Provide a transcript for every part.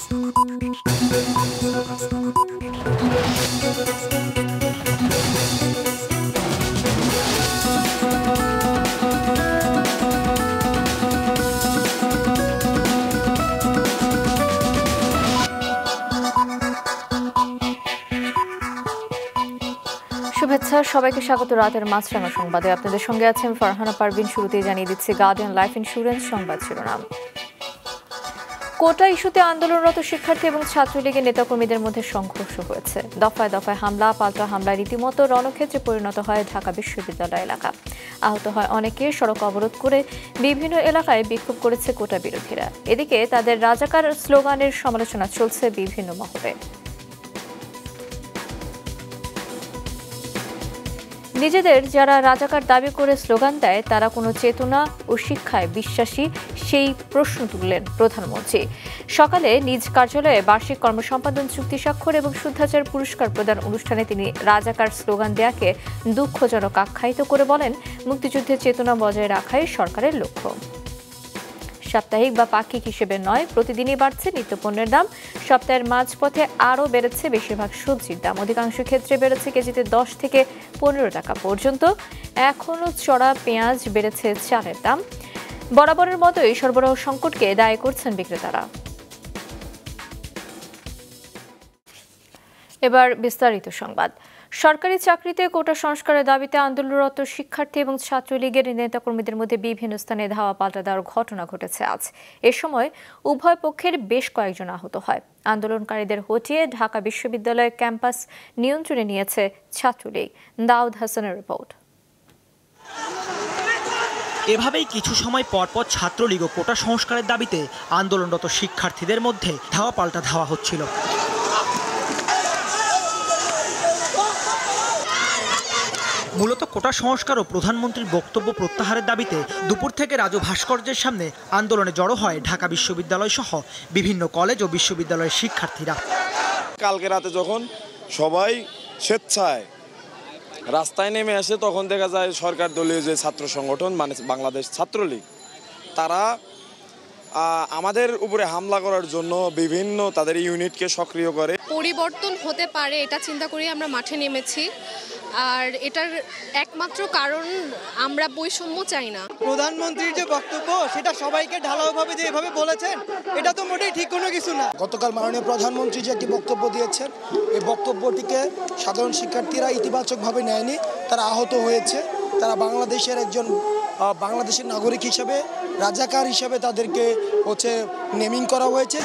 শুভেচ্ছা, সবাইকে স্বাগত রাতের মাছরাঙা সংবাদে। আপনাদের সঙ্গে আছেন ফারহানা পারভিন। শুরুতেই জানিয়ে দিচ্ছি গার্ডিয়ান লাইফ ইন্স্যুরেন্স সংবাদ শিরোনাম। কোটা ইস্যুতে আন্দোলনরত শিক্ষার্থী এবং ছাত্রলীগের নেতাকর্মীদের মধ্যে সংঘর্ষ হয়েছে। দফায় দফায় হামলা, পাল্টা হামলায় রীতিমতো রণক্ষেত্রে পরিণত হয় ঢাকা বিশ্ববিদ্যালয় এলাকা। আহত হয় অনেকে। সড়ক অবরোধ করে বিভিন্ন এলাকায় বিক্ষোভ করেছে কোটা বিরোধীরা। এদিকে তাদের রাজাকার স্লোগানের সমালোচনা চলছে বিভিন্ন মহলে। নিজেদের যারা রাজাকার দাবি করে স্লোগান দেয় তারা কোনো চেতনা ও শিক্ষায় বিশ্বাসী, সেই প্রশ্ন তুললেন প্রধানমন্ত্রী। সকালে নিজ কার্যালয়ে বার্ষিক কর্মসম্পাদন চুক্তি স্বাক্ষর এবং শুদ্ধাচার পুরস্কার প্রদান অনুষ্ঠানে তিনি রাজাকার স্লোগান দেয়াকে দুঃখজনক আখ্যায়িত করে বলেন, মুক্তিযুদ্ধের চেতনা বজায় রাখাই সরকারের লক্ষ্য। সাপ্তাহিক বা পাক্ষিক হিসেবে নয়, প্রতিদিনই বাড়ছে নিত্যপণ্যের দাম। সপ্তাহের মাঝপথে আরও বেড়েছে বেশিরভাগ সবজির দাম। অধিকাংশ ক্ষেত্রে বেড়েছে কেজিতে 10 থেকে 15 টাকা পর্যন্ত। এখনও চড়া পেঁয়াজ, বেড়েছে চালের দাম। বরাবরের মতোই সরবরাহ সংকটকে দায়ী করছেন বিক্রেতারা। এবার বিস্তারিত সংবাদ। সরকারি চাকরিতে কোটা সংস্কারের দাবিতে আন্দোলনরত শিক্ষার্থী এবং ছাত্রলীগের নেতাকর্মীদের মধ্যে বিভিন্ন স্থানে ধাওয়া পাল্টা দেওয়ার ঘটনা ঘটেছে আজ। এ সময় উভয় পক্ষের বেশ কয়েকজন আহত হয়। আন্দোলনকারীদের হটিয়ে ঢাকা বিশ্ববিদ্যালয়ের ক্যাম্পাস নিয়ন্ত্রণে নিয়েছে ছাত্রলীগ। দাউদ হাসানের রিপোর্ট। এভাবেই কিছু সময় পরপর ছাত্রলীগ ও কোটা সংস্কারের দাবিতে আন্দোলনরত শিক্ষার্থীদের মধ্যে ধাওয়া পাল্টা ধাওয়া হচ্ছিল। মূলত কোটা সংস্কার ও প্রধানমন্ত্রীর বক্তব্য প্রত্যাহারের দাবিতে দুপুর থেকে রাজু ভাস্কর্যের সামনে আন্দোলনে জড়ো হয় ঢাকা বিশ্ববিদ্যালয় সহ বিভিন্ন কলেজ ও বিশ্ববিদ্যালয়ের শিক্ষার্থীরা। কালকে রাতে যখন সবাই স্বেচ্ছায় রাস্তায় নেমে আসে তখন দেখা যায় সরকার দলীয় যে ছাত্র সংগঠন মানে বাংলাদেশ ছাত্রলীগ, তারা আমাদের উপরে হামলা করার জন্য বিভিন্ন তাদের ইউনিটকে সক্রিয় করে। পরিবর্তন হতে পারে এটা চিন্তা করি আমরা মাঠে নেমেছি। আর এটার একমাত্র কারণ আমরা বৈষম্য চাই না। প্রধানমন্ত্রীর যে বক্তব্য সেটা সবাইকে ঢালাওভাবে যেভাবে বলেছেন এটা তো মোটেই ঠিক কোনো কিছু না। গতকাল মাননীয় প্রধানমন্ত্রী যে একটি বক্তব্য দিয়েছেন, এই বক্তব্যটিকে সাধারণ শিক্ষার্থীরা ইতিবাচকভাবে নেয়নি, তারা আহত হয়েছে। তারা বাংলাদেশের নাগরিক হিসেবে, রাজাকার হিসেবে তাদেরকে নেমিং করা হয়েছে।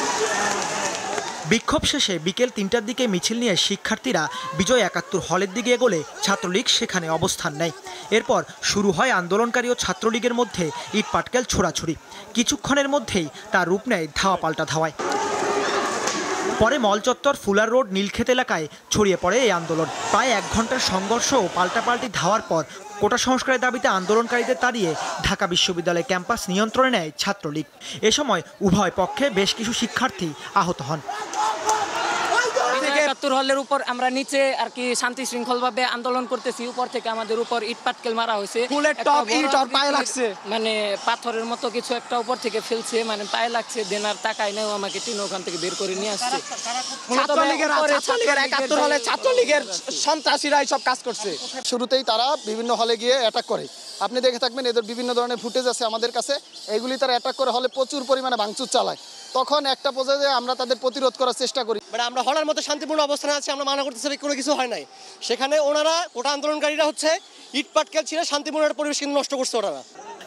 বিক্ষোভ শেষে বিকেল 3টার দিকে মিছিল নিয়ে শিক্ষার্থীরা বিজয় 71 হলের দিকে এগোলে ছাত্রলীগ সেখানে অবস্থান নেয়। এরপর শুরু হয় আন্দোলনকারী ও ছাত্রলীগের মধ্যে ইট পাটকেল ছোড়াছুড়ি। কিছুক্ষণের মধ্যেই তার রূপ নেয় ধাওয়া পাল্টা ধাওয়ায়। পরে মল চত্বর, ফুলার রোড, নীলক্ষেত এলাকায় ছড়িয়ে পড়ে এই আন্দোলন। প্রায় 1 ঘন্টার সংঘর্ষ ও পাল্টাপাল্টি ধাওয়ার পর কোটা সংস্কারের দাবিতে আন্দোলনকারীদের তাড়িয়ে ঢাকা বিশ্ববিদ্যালয় ক্যাম্পাস নিয়ন্ত্রণে নেয় ছাত্রলীগ। এ সময় উভয় পক্ষে বেশ কিছু শিক্ষার্থী আহত হন। 71 হলের উপর আমরা নিচে আর কি শান্তি শৃঙ্খলভাবে আন্দোলন করতেছি। উপর থেকে আমাদের উপর ইট পাটকেল মারা হয়েছে। মানে পাথরের মতো কিছু একটা উপর থেকে ফেলছে, মানে পায়ে লাগছে। দেনার তাকায় নেও আমাকে টিন ওখান থেকে বের করে নিয়ে আসছে। ছাত্রলীগের সন্ত্রাসীরাই সব কাজ করছে। শুরুতেই তারা বিভিন্ন হলে গিয়ে অ্যাটাক করে। আপনি দেখে থাকবেন, এদের বিভিন্ন ধরনের ফুটেজ আছে আমাদের কাছে। এগুলি তারা অ্যাটাক করে হলে প্রচুর পরিমাণে ভাঙচুর চালায়। তখন একটা পর্যায়ে আমরা তাদের প্রতিরোধ করার চেষ্টা করি। মানে আমরা হলের মধ্যে শান্তিপূর্ণ অবস্থানে আছি, আমরা মানা করতেছি, কোনো কিছু হয় নাই। সেখানে ওনারা কোটা আন্দোলনকারীরা ইট পাটকেল ছিল, শান্তিপূর্ণ পরিবেশ কিন্তু নষ্ট করছে ওনারা।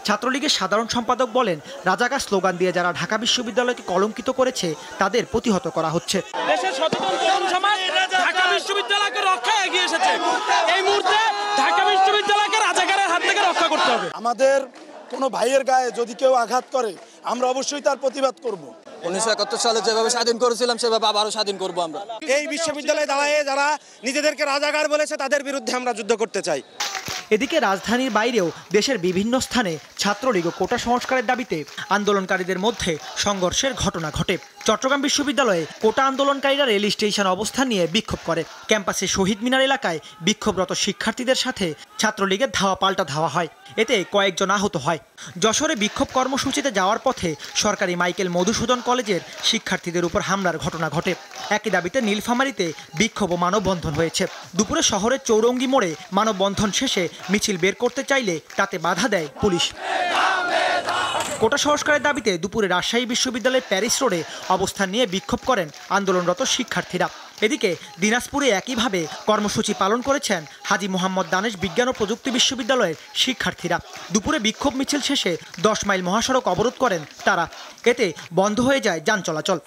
ছাত্রলীগের সাধারণ সম্পাদক বলেন, রাজাকার স্লোগান দিয়ে যারা ঢাকা বিশ্ববিদ্যালয়কে কলঙ্কিত করেছে তাদের প্রতিহত করা হচ্ছে। দেশের সচেতন তরুণ সমাজ ঢাকা বিশ্ববিদ্যালয়কে রক্ষায় এগিয়ে এসেছে। এই মুহূর্তে ঢাকা বিশ্ববিদ্যালয়কে রাজাকারের হাত থেকে রক্ষা করতে হবে। আমাদের কোনো ভাইয়ের গায়ে যদি কেউ আঘাত করে আমরা অবশ্যই তার প্রতিবাদ করব। 1971 সালে যেভাবে স্বাধীন করেছিলাম সেভাবে আবারও স্বাধীন করব আমরা। এই বিশ্ববিদ্যালয়ে দাঁড়িয়ে যারা নিজেদেরকে রাজাকার বলেছে তাদের বিরুদ্ধে আমরা যুদ্ধ করতে চাই। এদিকে রাজধানীর বাইরেও দেশের বিভিন্ন স্থানে ছাত্রলীগ ও কোটা সংস্কারের দাবিতে আন্দোলনকারীদের মধ্যে সংঘর্ষের ঘটনা ঘটে। চট্টগ্রাম বিশ্ববিদ্যালয়ে কোটা আন্দোলনকারীরা রেল স্টেশন অবস্থান নিয়ে বিক্ষোভ করে। ক্যাম্পাসে শহীদ মিনার এলাকায় বিক্ষোভরত শিক্ষার্থীদের সাথে ছাত্রলীগের ধাওয়া পাল্টা ধাওয়া হয়, এতে কয়েকজন আহত হয়। যশোরে বিক্ষোভ কর্মসূচিতে যাওয়ার পথে সরকারি মাইকেল মধুসূদন কলেজের শিক্ষার্থীদের উপর হামলার ঘটনা ঘটে। একই দাবিতে নীলফামারীতে বিক্ষোভ ও মানববন্ধন হয়েছে। দুপুরে শহরের চৌরঙ্গি মোড়ে মানববন্ধন শেষে মিছিল বের করতে চাইলে তাতে বাধা দেয় পুলিশ। কোটা সংস্কারের দাবিতে দুপুরে রাজশাহী বিশ্ববিদ্যালয়ের প্যারিস রোডে অবস্থান নিয়ে বিক্ষোভ করেন আন্দোলনরত শিক্ষার্থীরা। এদিকে দিনাজপুরে একইভাবে কর্মসূচি পালন করেছেন হাজী মোহাম্মদ দানেশ বিজ্ঞান ও প্রযুক্তি বিশ্ববিদ্যালয়ের শিক্ষার্থীরা। দুপুরে বিক্ষোভ মিছিল শেষে 10 মাইল মহাসড়ক অবরোধ করেন তারা, এতে বন্ধ হয়ে যায় যান চলাচল।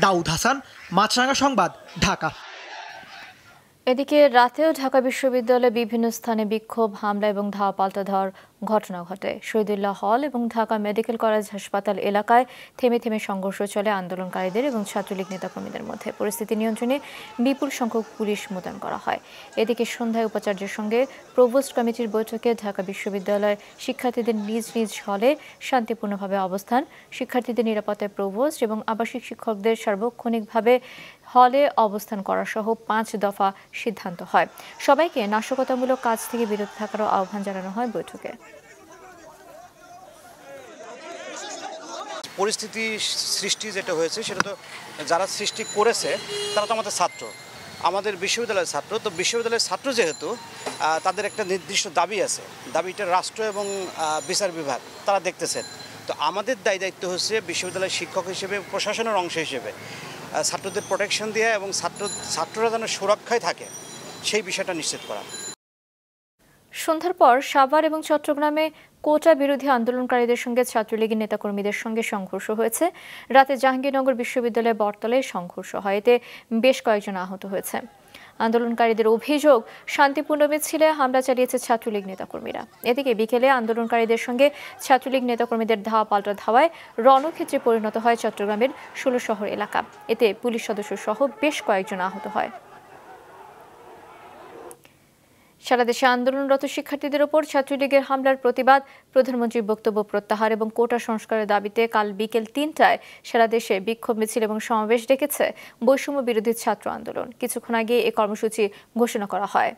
দাউদ হাসান, মাছরাঙা সংবাদ, ঢাকা। এদিকে রাতেও ঢাকা বিশ্ববিদ্যালয়ে বিভিন্ন স্থানে বিক্ষোভ, হামলা এবং ধাওয়া পাল্টা ধাওয়ার ঘটনা ঘটে। শহীদুল্লাহ হল এবং ঢাকা মেডিকেল কলেজ হাসপাতাল এলাকায় থেমে থেমে সংঘর্ষ চলে আন্দোলনকারীদের এবং ছাত্রলীগ নেতাকর্মীদের মধ্যে। পরিস্থিতি নিয়ন্ত্রণে বিপুল সংখ্যক পুলিশ মোতায়েন করা হয়। এদিকে সন্ধ্যায় উপাচার্যের সঙ্গে প্রভোস্ট কমিটির বৈঠকে ঢাকা বিশ্ববিদ্যালয়ের শিক্ষার্থীদের নিজ নিজ হলে শান্তিপূর্ণভাবে অবস্থান, শিক্ষার্থীদের নিরাপত্তায় প্রভোস্ট এবং আবাসিক শিক্ষকদের সার্বক্ষণিকভাবে হলে অবস্থান করা সহ 5 দফা সিদ্ধান্ত হয়। সবাইকে নাশকতামূলক কাজ থেকে বিরত থাকারও আহ্বান জানানো হয় বৈঠকে। পরিস্থিতি সৃষ্টি যেটা হয়েছে সেটা তো যারা সৃষ্টি করেছে তারা তো আমাদের ছাত্র, আমাদের বিশ্ববিদ্যালয়ের ছাত্র। তো বিশ্ববিদ্যালয়ের ছাত্র যেহেতু তাদের একটা নির্দিষ্ট দাবি আছে, দাবিটা রাষ্ট্র এবং বিচার বিভাগ তারা দেখতেছেন। তো আমাদের দায়িত্ব হচ্ছে বিশ্ববিদ্যালয়ের শিক্ষক হিসেবে, প্রশাসনের অংশ হিসেবে ছাত্রদের প্রোটেকশন দেওয়া এবং ছাত্ররা যেন সুরক্ষায় থাকে সেই বিষয়টা নিশ্চিত করা। সন্ধ্যার পর সাভার এবং চট্টগ্রামে কোটা বিরোধী আন্দোলনকারীদের সঙ্গে ছাত্রলীগের নেতাকর্মীদের সঙ্গে সংঘর্ষ হয়েছে। রাতে জাহাঙ্গীরনগর বিশ্ববিদ্যালয়ের বটতলায় সংঘর্ষ হয়, এতে বেশ কয়েকজন আহত হয়েছে। আন্দোলনকারীদের অভিযোগ, শান্তিপূর্ণ মিছিলে হামলা চালিয়েছে ছাত্রলীগ নেতাকর্মীরা। এদিকে বিকেলে আন্দোলনকারীদের সঙ্গে ছাত্রলীগ নেতাকর্মীদের ধাওয়া পাল্টা ধাওয়ায় রণক্ষেত্রে পরিণত হয় চট্টগ্রামের 16 শহর এলাকা। এতে পুলিশ সদস্য সহ বেশ কয়েকজন আহত হয়। সারা দেশে আন্দোলনরত শিক্ষার্থীদের ওপর ছাত্রলীগের হামলার প্রতিবাদ, প্রধানমন্ত্রীর বক্তব্য প্রত্যাহার এবং কোটা সংস্কারের দাবিতে কাল বিকেল 3টায় সারা দেশে বিক্ষোভ মিছিল এবং সমাবেশ ডেকেছে বৈষম্য বিরোধী ছাত্র আন্দোলন। কিছুক্ষণ আগে এই কর্মসূচি ঘোষণা করা হয়।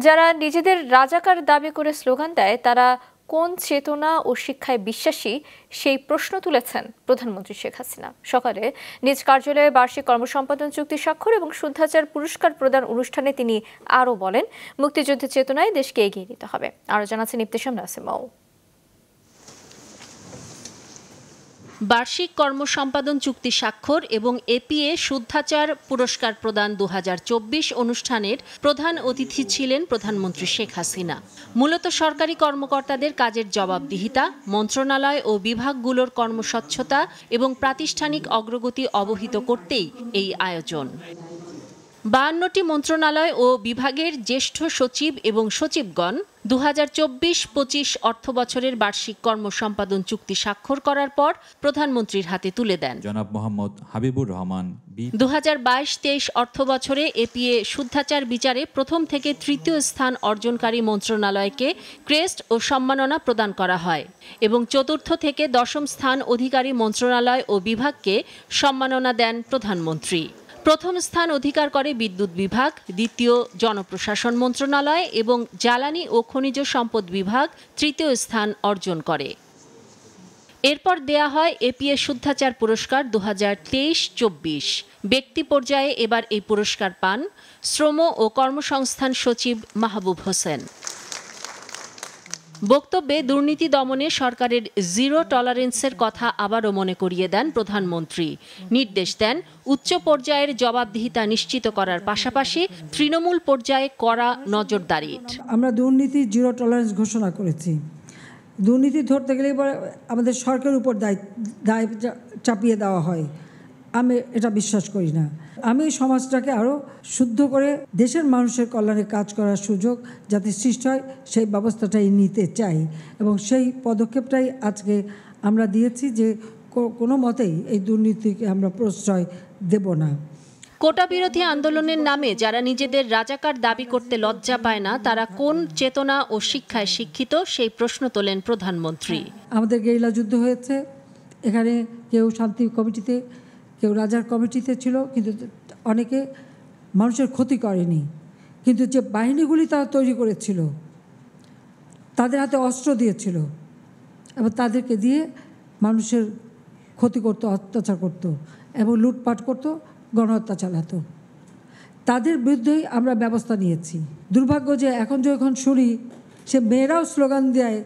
যারা নিজেদের রাজাকার দাবি করে স্লোগান দেয় তারা কোন চেতনা ও শিক্ষায় বিশ্বাসী, সেই প্রশ্ন তুলেছেন প্রধানমন্ত্রী শেখ হাসিনা। সকালে নিজ কার্যালয়ে বার্ষিক কর্মসম্পাদন চুক্তি স্বাক্ষর এবং শুদ্ধাচার পুরস্কার প্রদান অনুষ্ঠানে তিনি আরও বলেন, মুক্তিযুদ্ধের চেতনায় দেশকে এগিয়ে নিতে হবে। আরও জানাচ্ছেন ইবতেসাম নাসিমাও। বার্ষিক কর্মসম্পাদন চুক্তি স্বাক্ষর এবং এপিএ শুদ্ধাচার পুরস্কার প্রদান 2024 অনুষ্ঠানের প্রধান অতিথি ছিলেন প্রধানমন্ত্রী শেখ হাসিনা। মূলত সরকারি কর্মকর্তাদের কাজের জবাবদিহিতা, মন্ত্রণালয় ও বিভাগগুলোর কর্মস্বচ্ছতা এবং প্রাতিষ্ঠানিক অগ্রগতি অবহিত করতেই এই আয়োজন। 52টি মন্ত্রণালয় ও বিভাগের জ্যেষ্ঠ সচিব এবং সচিবগণ 2024-25 অর্থবছরের বার্ষিক কর্মসম্পাদন চুক্তি স্বাক্ষর করার পর প্রধানমন্ত্রীর হাতে তুলে দেন। জনাব মোহাম্মদ হাবিবুর রহমান 2022-23 অর্থবছরে এপিএ শুদ্ধাচার বিচারে প্রথম থেকে তৃতীয় স্থান অর্জনকারী মন্ত্রণালয়কে ক্রেস্ট ও সম্মাননা প্রদান করা হয় এবং চতুর্থ থেকে দশম স্থান অধিকারী মন্ত্রণালয় ও বিভাগকে সম্মাননা দেন প্রধানমন্ত্রী। প্রথম স্থান অধিকার করে বিদ্যুৎ বিভাগ, দ্বিতীয় জনপ্রশাসন মন্ত্রণালয় এবং জ্বালানি ও খনিজ সম্পদ বিভাগ তৃতীয় স্থান অর্জন করে। এরপর দেয়া হয় এপিএ শুদ্ধাচার পুরস্কার 2023-24। ব্যক্তি পর্যায়ে এবার এই পুরস্কার পান শ্রম ও কর্মসংস্থান সচিব মাহবুব হোসেন। বক্তব্যে দুর্নীতি দমনে সরকারের জিরো টলারেন্সের কথা আবারও মনে করিয়ে দেন প্রধানমন্ত্রী। নির্দেশ দেন উচ্চ পর্যায়ের জবাবদিহিতা নিশ্চিত করার পাশাপাশি তৃণমূল পর্যায়ে কড়া নজরদারির। আমরা দুর্নীতি জিরো টলারেন্স ঘোষণা করেছি। দুর্নীতি ধরতে গেলে আমাদের সরকারের উপর দায় চাপিয়ে দেওয়া হয়। আমি এটা বিশ্বাস করি না। আমি সমাজটাকে আরও শুদ্ধ করে দেশের মানুষের কল্যাণে কাজ করার সুযোগ যাতে সৃষ্টি হয় সেই ব্যবস্থাটাই নিতে চাই এবং সেই পদক্ষেপটাই আজকে আমরা দিয়েছি যে কোনো মতেই এই দুর্নীতিকে আমরা প্রশ্রয় দেব না। কোটা বিরোধী আন্দোলনের নামে যারা নিজেদের রাজাকার দাবি করতে লজ্জা পায় না, তারা কোন চেতনা ও শিক্ষায় শিক্ষিত, সেই প্রশ্ন তোলেন প্রধানমন্ত্রী। আমাদের গেরিলা যুদ্ধ হয়েছে, এখানে কেউ শান্তি কমিটিতে, কেউ রাজার কমিটিতে ছিল, কিন্তু অনেকে মানুষের ক্ষতি করেনি। কিন্তু যে বাহিনীগুলি তারা তৈরি করেছিল, তাদের হাতে অস্ত্র দিয়েছিল এবং তাদেরকে দিয়ে মানুষের ক্ষতি করতো, অত্যাচার করতো এবং লুটপাট করতো, গণহত্যা চালাতো। তাদের বিরুদ্ধেই আমরা ব্যবস্থা নিয়েছি। দুর্ভাগ্য যে এখন যখন শুনি সে মেয়েরাও স্লোগান দেয়,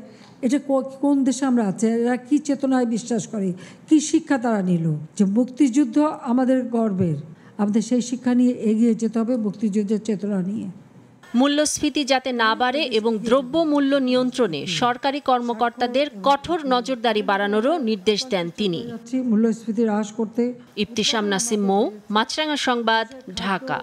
এটা কোন দেশে আমরা আছি, এরা কী চেতনায় বিশ্বাস করে, কি শিক্ষা তারা নিল যে মুক্তিযুদ্ধ আমাদের গর্বের। আমাদের সেই শিক্ষা নিয়ে এগিয়ে যেতে হবে, মুক্তিযুদ্ধের চেতনা নিয়ে। মূল্যস্ফীতি যাতে না বাড়ে এবং দ্রব্য মূল্য নিয়ন্ত্রণে সরকারি কর্মকর্তাদের কঠোর নজরদারি বাড়ানোরও নির্দেশ দেন তিনি। মূল্যস্ফীতি হ্রাস করতে। ইবতিসাম নাসিম মৌ, মাছরাঙা সংবাদ, ঢাকা।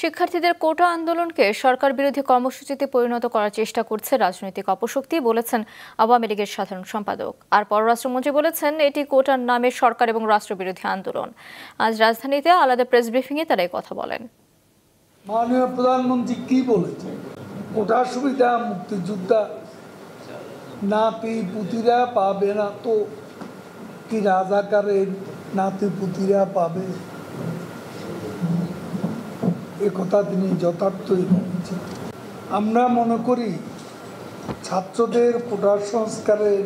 শিক্ষার্থীদের কোটা আন্দোলনকে সরকার বিরোধী কর্মসূচিতে পরিণত করার চেষ্টা করছে রাজনৈতিক অপশক্তি, বলেছেন আওয়ামী লীগের সাধারণ সম্পাদক। আর পররাষ্ট্রমন্ত্রী বলেছেন এটি কোটার নামে সরকার এবং রাষ্ট্রবিরোধী আন্দোলন। আজ রাজধানীতে আলাদা প্রেস ব্রিফিংয়ে তারা এই কথা বলেন। মাননীয় প্রধানমন্ত্রী কি বলেছেন? কোটার সুবিধা মুক্তিযোদ্ধা নাতি পুতিরা পাবে না, তো কি রাজাকারের নাতি পুতিরা পাবে? একথা তিনি যথার্থই বলেছেন। আমরা মনে করি ছাত্রদের কোটা সংস্কারের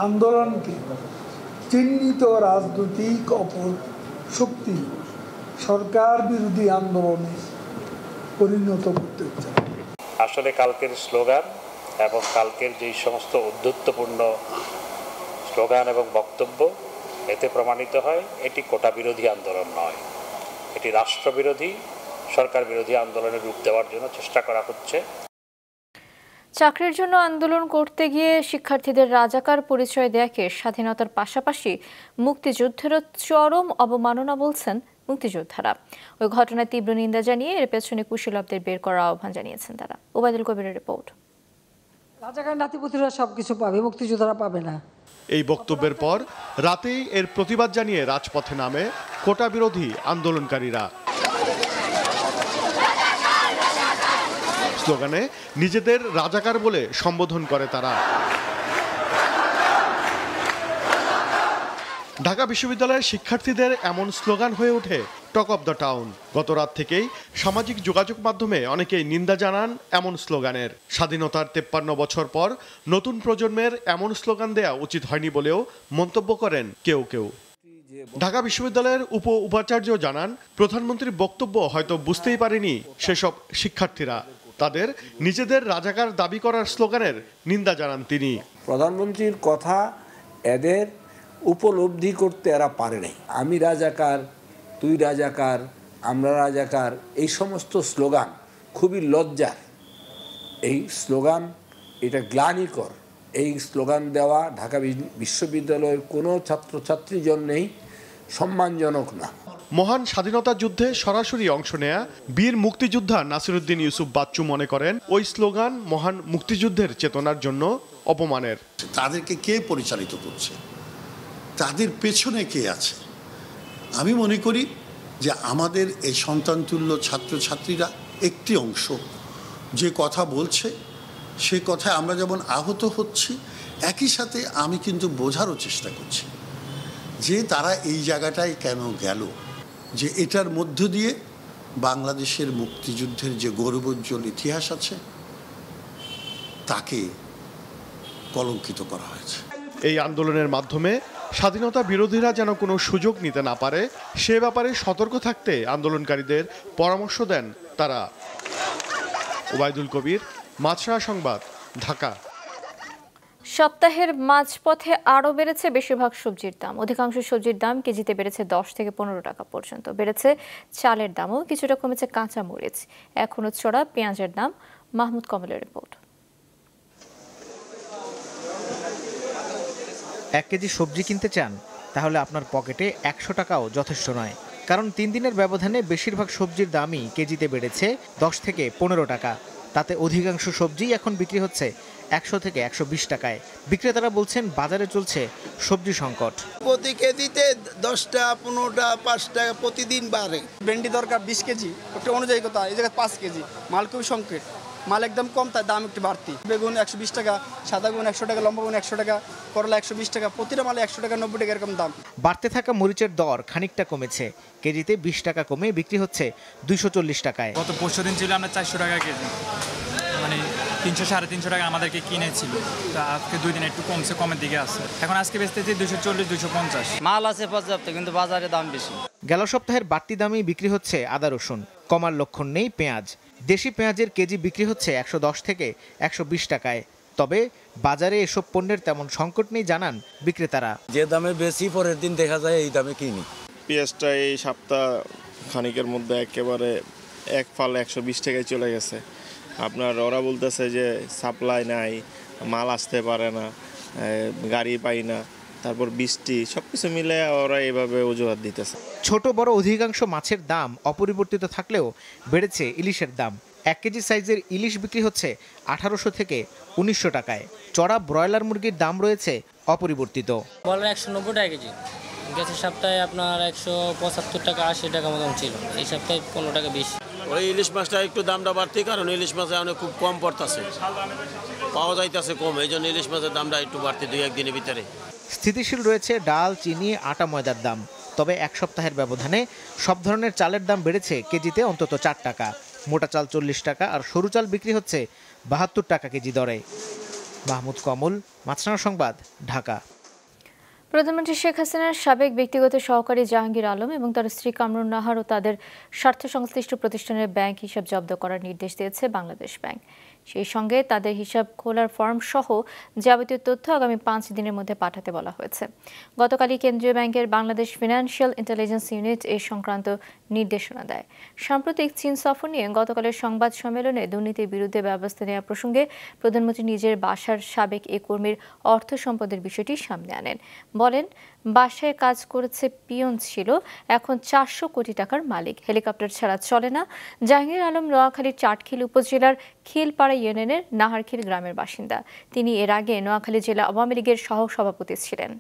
আন্দোলনকে চিহ্নিত রাজনৈতিক অপর শক্তি সরকার বিরোধী আন্দোলনে পরিণত করতে চায়। আসলে কালকের স্লোগান এবং কালকের যেই সমস্ত উদ্ধত্তপূর্ণ স্লোগান এবং বক্তব্য, এতে প্রমাণিত হয় এটি কোটা বিরোধী আন্দোলন নয়, এটি রাষ্ট্রবিরোধী, সরকার বিরোধী আন্দোলনের রূপ দেওয়ার জন্য চেষ্টা করা হচ্ছে। চাকরির জন্য আন্দোলন করতে গিয়ে শিক্ষার্থীদের রাজাকার পরিচয় দেয়াকে স্বাধীনতার পাশাপাশি মুক্তিযুদ্ধেরও চরম অবমাননা বলছেন মুক্তিযোদ্ধারা। ওই ঘটনায় তীব্র নিন্দা জানিয়ে এর পেছনে কুশীলবদের বের করার আহ্বান জানিয়েছেন তারা। ওবায়দুল কবিরের রিপোর্ট। রাজাকার নাতিপুতিরা সবকিছু পাবে, মুক্তিযোদ্ধারা পাবে না। এই বক্তব্যের পর রাতেই এর প্রতিবাদ জানিয়ে রাজপথে নামে কোটা বিরোধী আন্দোলনকারীরা। স্লোগানে নিজেদের রাজাকার বলে সম্বোধন করে তারা। ঢাকা বিশ্ববিদ্যালয়ের শিক্ষার্থীদের এমন স্লোগান হয়ে ওঠে টক অব দ্য টাউন। গত রাত থেকেই সামাজিক যোগাযোগ মাধ্যমে অনেকেই নিন্দা জানান এমন স্লোগানের। স্বাধীনতার 53 বছর পর নতুন প্রজন্মের এমন স্লোগান দেয়া উচিত হয়নি বলেও মন্তব্য করেন কেউ কেউ। ঢাকা বিশ্ববিদ্যালয়ের উপাচার্য জানান, প্রধানমন্ত্রীর বক্তব্য হয়তো বুঝতেই পারেনি সেসব শিক্ষার্থীরা। তাদের নিজেদের রাজাকার দাবি করার স্লোগানের নিন্দা জানান তিনি। প্রধানমন্ত্রীর কথা এদের উপলব্ধি করতে এরা পারে নাই। আমি রাজাকার, তুই রাজাকার, আমরা রাজাকার, এই সমস্ত স্লোগান খুবই লজ্জার। এই স্লোগান এটা গ্লানিকর। এই স্লোগান দেওয়া ঢাকা বিশ্ববিদ্যালয়ের কোনো ছাত্রছাত্রীর জন্যেই সম্মানজনক না। মহান স্বাধীনতা যুদ্ধে সরাসরি অংশ নেয়া বীর মুক্তিযোদ্ধা নাসিরউদ্দিন ইউসুফ বাচ্চু মনে করেন ওই স্লোগান মহান মুক্তিযুদ্ধের চেতনার জন্য অপমানের। তাদেরকে কে পরিচালিত করছে, তাদের পেছনে কে আছে? আমি মনে করি যে আমাদের এই সন্তানতুল্য ছাত্রছাত্রীরা একটি অংশ যে কথা বলছে, সে কথায় আমরা যেমন আহত হচ্ছি, একই সাথে আমি কিন্তু বোঝারও চেষ্টা করছি যে তারা এই জায়গাটায় কেন গেল, যে এটার মধ্য দিয়ে বাংলাদেশের মুক্তিযুদ্ধের যে গৌরবোজ্জ্বল ইতিহাস আছে তাকে কলঙ্কিত করা হয়েছে। এই আন্দোলনের মাধ্যমে স্বাধীনতা বিরোধীরা যেন কোনো সুযোগ নিতে না পারে সে ব্যাপারে সতর্ক থাকতে আন্দোলনকারীদের পরামর্শ দেন তারা। ওবায়দুল কবির, মাছরাঙা সংবাদ, ঢাকা। সপ্তাহের মাঝপথে আরও বেড়েছে বেশিরভাগ সবজির দাম। অধিকাংশ সবজির দাম কেজিতে বেড়েছে 10 থেকে 15 টাকা পর্যন্ত। বেড়েছে চালের দামও, কিছুটা কমেছে কাঁচা মরিচ, এখনো চড়া পেঁয়াজের দাম। মাহমুদ কমলের রিপোর্ট। 1 কেজি সবজি কিনতে চান তাহলে আপনার পকেটে 100 টাকাও যথেষ্ট নয়, কারণ 3 দিনের ব্যবধানে বেশিরভাগ সবজির দামই কেজিতে বেড়েছে 10 থেকে 15 টাকা। তাতে অধিকাংশ সবজিই এখন বিক্রি হচ্ছে 100 থেকে 120 টাকায়। বিক্রেতারা বলছেন বাজারে চলছে সবজি সংকট। প্রতি কেজিতে 10টা 15টা 5 টাকা প্রতিদিন বাড়ে। ভেন্ডি দরকার 20 কেজি, একটা অনুযায়ী কথা এই জায়গায় 5 কেজি মাল খুবই সংকট, মাল একদম কম, তার দাম একটু বাড়তি। বেগুন 120 টাকা, সাদা বেগুন 100 টাকা, লম্বা বেগুন 100 টাকা, করলা 120 টাকা, প্রতিটা মালে 100 টাকা 90 টাকা এরকম দাম। বাড়তে থাকা মরিচের দর খানিকটা কমেছে, কেজিতে 20 টাকা কমে বিক্রি হচ্ছে 240 টাকায়। গত 5 দিন ছিল আমরা 400 টাকা কেজি, মানে 300-350 টাকা আমাদেরকে কিনেছিল, তো আজকে 2 দিন একটু কমছে, কমের দিকে আছে। এখন আজকে বেচতেছি 240-250। মাল আছে পর্যাপ্ত, কিন্তু বাজারে দাম বেশি। গেল সপ্তাহের বাড়তি দামেই বিক্রি হচ্ছে আদা রসুন, কমার লক্ষণ নেই পেঁয়াজ। দেশি পেঁয়াজের কেজি বিক্রি হচ্ছে 110 থেকে 120 টাকায়। তবে বাজারে এসব পণ্যের তেমন সংকট নেই জানান বিক্রেতারা। যে দামে বেশি পরের দিন দেখা যায় এই দামে কিনি। পেঁয়াজটা এই সপ্তাহ খানিকের মধ্যে একেবারে এক ফাল 120 টাকায় চলে গেছে। আপনার ওরা বলতেছে যে সাপ্লাই নাই, মাল আসতে পারে না, গাড়ি পাই না, তারপর বৃষ্টি, সবকিছু মিলে ওরা এইভাবে অজুহাত দিতেছে। ছোট বড় অধিকাংশ মাছের দাম অপরিবর্তিত থাকলেও বেড়েছে ইলিশের দাম। 1 কেজি সাইজের ইলিশ বিক্রি হচ্ছে 1800 থেকে 1900 টাকায়। চড়া ব্রয়লার মুরগির দাম রয়েছে অপরিবর্তিত। ব্রয়লার 190 টাকা কেজি, গেছের সপ্তাহে আপনার 175 টাকা 80 টাকা মতন ছিল, এই সপ্তাহে 15 টাকা বেশি। ওই ইলিশ মাছটা একটু দামটা বাড়তি, কারণ ইলিশ মাছে অনেক খুব কম পড়তেছে, পাওয়া যাইতেছে কম, এই জন্য ইলিশ মাছের দামটা একটু বাড়তি 2-1 দিনের ভিতরে। স্থিতিশীল রয়েছে ডাল, চিনি, আটা, ময়দার দাম। তবে এক সপ্তাহের ব্যবধানে সব ধরনের চালের দাম বেড়েছে কেজিতে অন্তত 4 টাকা। মোটা চাল 40 টাকা আর সরু চাল বিক্রি হচ্ছে 72 টাকা কেজি দরে। মাহমুদ কমল, মাছরাঙা সংবাদ, ঢাকা। প্রধানমন্ত্রী শেখ হাসিনার সাবেক ব্যক্তিগত সহকারী জাহাঙ্গীর আলম এবং তার স্ত্রী কামরুন নাহার ও তাদের স্বার্থ সংশ্লিষ্ট প্রতিষ্ঠানের ব্যাংক হিসাব জব্দ করার নির্দেশ দিয়েছে বাংলাদেশ ব্যাংক। সেই সঙ্গে তাদের হিসাব খোলার ফর্ম সহ যাবতীয় তথ্য আগামী 5 দিনের মধ্যে পাঠাতে বলা হয়েছে। গতকালই কেন্দ্রীয় ব্যাংকের বাংলাদেশ ফিনান্সিয়াল ইন্টেলিজেন্স ইউনিট এই সংক্রান্ত নির্দেশনা দেয়। সাম্প্রতিক চীন সফর নিয়ে গতকালের সংবাদ সম্মেলনে দুর্নীতির বিরুদ্ধে ব্যবস্থা নেওয়া প্রসঙ্গে প্রধানমন্ত্রী নিজের বাসার সাবেক এ কর্মীর অর্থ সম্পদের বিষয়টি সামনে আনেন। বলেন, বাসায় কাজ করেছে, পিয়ন ছিল, এখন 400 কোটি টাকার মালিক, হেলিকপ্টার ছাড়া চলে না। জাহাঙ্গীর আলম নোয়াখালীর চাটখিল উপজেলার খিলপাড়া ইউনিয়নের নাহারখিল গ্রামের বাসিন্দা। তিনি এর আগে নোয়াখালী জেলা আওয়ামী লীগের সহ সভাপতি ছিলেন।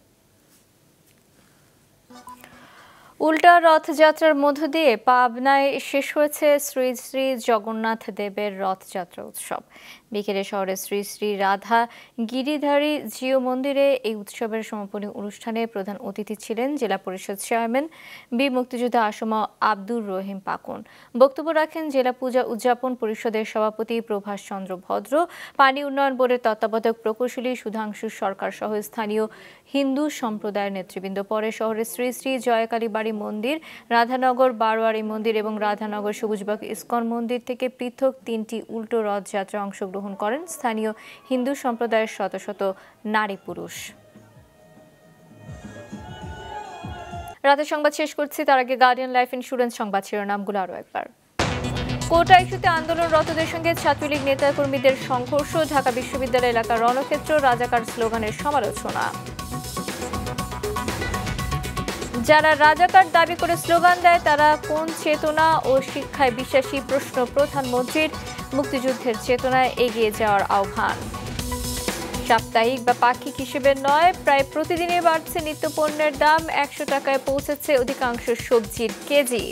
উল্টা রথযাত্রার মধ্য দিয়ে পাবনায় শেষ হয়েছে শ্রী শ্রী জগন্নাথ দেবের রথযাত্রা উৎসব। বিকেলে শহরের শ্রী শ্রী রাধা গিরিধারী জিও মন্দিরে এই উৎসবের সমাপনী অনুষ্ঠানে প্রধান অতিথি ছিলেন জেলা পরিষদ চেয়ারম্যান বীর মুক্তিযোদ্ধা আসম আব্দুর রহিম পাকুন। বক্তব্য রাখেন জেলা পূজা উদযাপন পরিষদের সভাপতি প্রভাস চন্দ্র ভদ্র, পানি উন্নয়ন বোর্ডের তত্ত্বাবধায়ক প্রকৌশলী সুধাংশু সরকার সহ স্থানীয় হিন্দু সম্প্রদায়ের নেতৃবৃন্দ। পরে শহরের শ্রী শ্রী জয়কালী বাড়ি মন্দির, রাধানগর বারোয়ারি মন্দির এবং রাধানগর সবুজবাগ ইস্কন মন্দির থেকে পৃথক 3টি উল্টো রথযাত্রা অংশগ্রহণ করেন স্থানীয় হিন্দু সম্প্রদায়ের শত শত নারী পুরুষ। রাতের সংবাদ শেষ করছি, তার আগে গার্ডিয়ান লাইফ ইন্স্যুরেন্স সংবাদ শিরোনামগুলো আরও একবার। কোটা ইস্যুতে আন্দোলনরতদের সঙ্গে ছাত্রলীগ নেতাকর্মীদের সংঘর্ষ, ঢাকা বিশ্ববিদ্যালয় এলাকার রণক্ষেত্র, রাজাকার স্লোগানের সমালোচনা। যারা রাজাকার দাবি করে স্লোগান দেয় তারা কোন চেতনা ও শিক্ষায় বিশ্বাসী, প্রশ্ন প্রধানমন্ত্রীর। মুক্তিযুদ্ধের চেতনায় এগিয়ে যাওয়ার আহ্বান। সাপ্তাহিক বা পাক্ষিক হিসেবে নয়, প্রায় প্রতিদিনই বাড়ছে নিত্যপণ্যের দাম, 100 টাকায় পৌঁছেছে অধিকাংশ সবজির কেজি।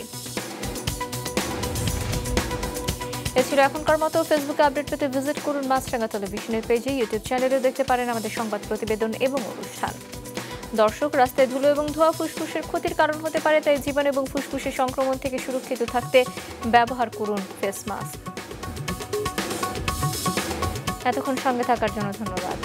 এ ছিল এখনকার মতো। ফেসবুকে আপডেট পেতে ভিজিট করুন মাছরাঙা টেলিভিশনের পেজে, ইউটিউব চ্যানেলেও দেখতে পারেন আমাদের সংবাদ প্রতিবেদন এবং অনুষ্ঠান। দর্শক, রাস্তায় ধুলো এবং ধোঁয়া ফুসফুসের ক্ষতির কারণ হতে পারে, তাই জীবাণু এবং ফুসফুসের সংক্রমণ থেকে সুরক্ষিত থাকতে ব্যবহার করুন ফেস মাস্ক। এতক্ষণ সঙ্গে থাকার জন্য ধন্যবাদ।